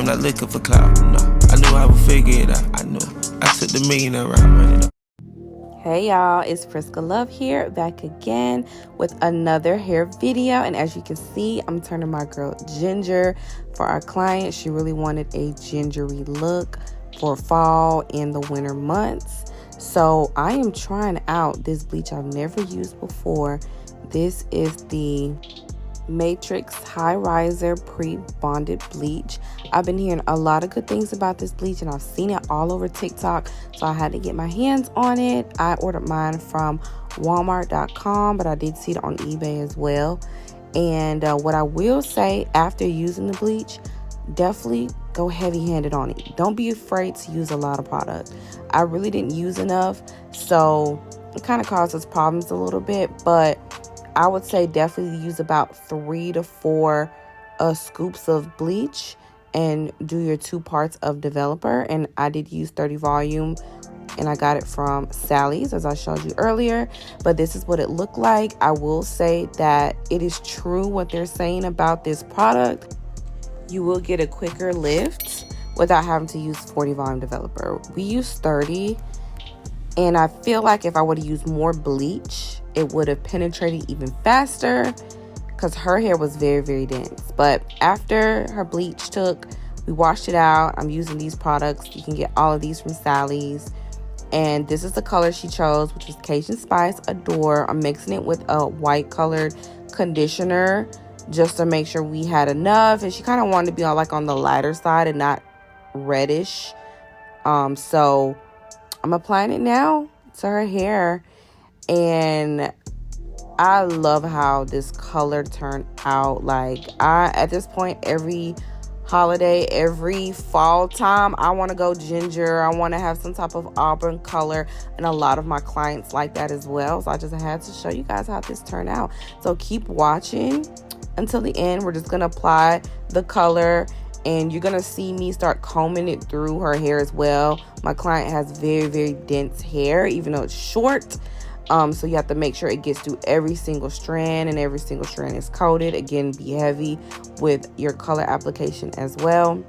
not looking for clout, no. I knew I would figure it out, I knew. I took the millionaire route, running up. Hey y'all, it's Friska Love here, back again with another hair video. And as you can see, I'm turning my girl ginger for our client. She really wanted a gingery look for fall and the winter months. So I am trying out this bleach I've never used before. This is the Matrix High Riser Pre-Bonded Bleach. I've been hearing a lot of good things about this bleach and I've seen it all over TikTok, so I had to get my hands on it. I ordered mine from Walmart.com, but I did see it on eBay as well. And what I will say, after using the bleach, definitely go heavy-handed on it. Don't be afraid to use a lot of product. I really didn't use enough, so it kind of causes problems a little bit, but I would say definitely use about 3 to 4 scoops of bleach and do your 2 parts of developer. And I did use 30 volume and I got it from Sally's, as I showed you earlier. But this is what it looked like. I will say that it is true what they're saying about this product. You will get a quicker lift without having to use 40 volume developer. We use 30. And I feel like if I would have used more bleach, it would have penetrated even faster because her hair was very, very dense. But after her bleach took, we washed it out. I'm using these products. You can get all of these from Sally's. And this is the color she chose, which was Cajun Spice Adore. I'm mixing it with a white colored conditioner just to make sure we had enough. And she kind of wanted to be on the lighter side and not reddish. So I'm applying it now to her hair, and I love how this color turned out. At this point, every holiday, every fall time, I want to go ginger. I want to have some type of auburn color, and a lot of my clients like that as well. So I just had to show you guys how this turned out. So keep watching until the end. We're just going to apply the color, and you're going to see me start combing it through her hair as well. My client has very, very dense hair, even though it's short. So you have to make sure it gets through every single strand, and every single strand is coated. Again, be heavy with your color application as well.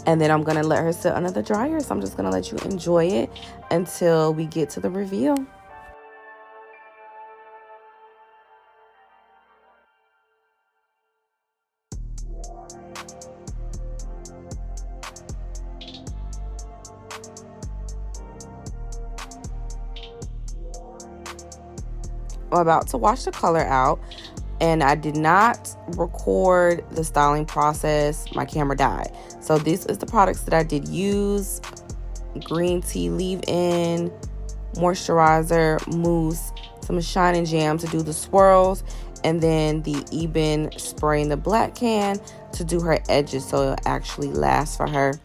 And then I'm going to let her sit under the dryer. So I'm just going to let you enjoy it until we get to the reveal. I'm about to wash the color out, and I did not record the styling process. My camera died. So this is the products that I did use: green tea leave-in, moisturizer, mousse, some shine and jam to do the swirls, and then the Eben spray in the black can to do her edges so it'll actually last for her.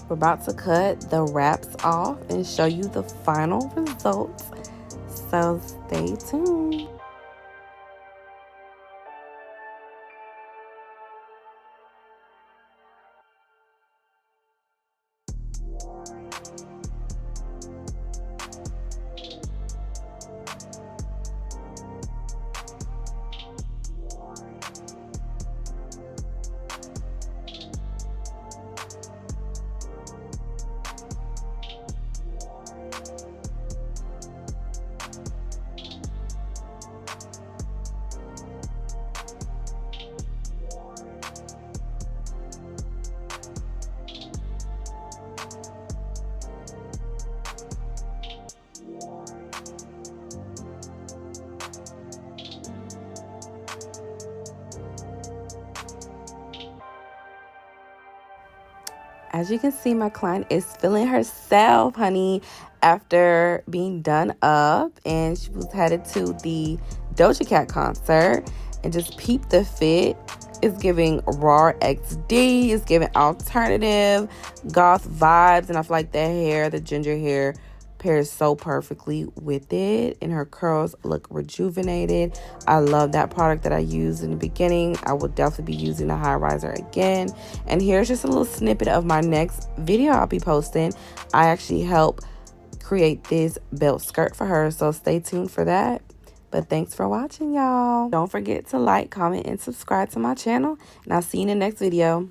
We're about to cut the wraps off and show you the final results. So stay tuned. As you can see, my client is feeling herself, honey, after being done up. And she was headed to the Doja Cat concert and just peep the fit. It's giving raw XD. It's giving alternative goth vibes. And I feel like that hair, the ginger hair, pairs so perfectly with it, and her curls look rejuvenated. I love that product that I used in the beginning. I will definitely be using the high riser again. And here's just a little snippet of my next video I'll be posting. I actually help create this belt skirt for her, so stay tuned for that. But thanks for watching, y'all. Don't forget to like, comment, and subscribe to my channel, and I'll see you in the next video.